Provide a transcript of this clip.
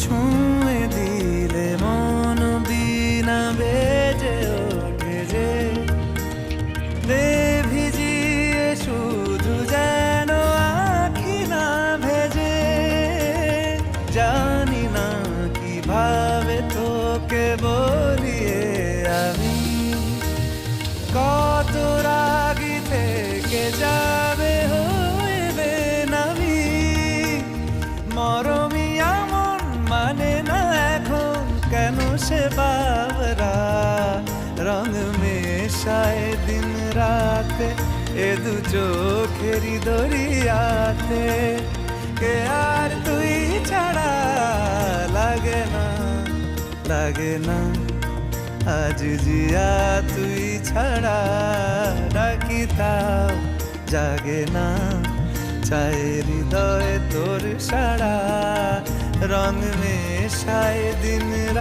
ছুঁয়ে দিলে মন বিনা বেজে ওঠে যে দে ভিজিয়ে শুধু যেন আখি না ভেজে। জানি না কিভাবে তোকে বলিয়ে আমি কত রাগি থেকে যাবে হইবে নামি। মরমি এমন মানে না এখন কেন সে বাবরা রং মেশায় দিন রাতে এ দু চোখেরি দরিয়াতে। কে আর তুই ছাড়া লাগে না লাগে না আজ জিয়া তুই ছাড়া ডাকি তাও জাগে না। চায় হৃদয় তোর সারা রং মেশায় দিন।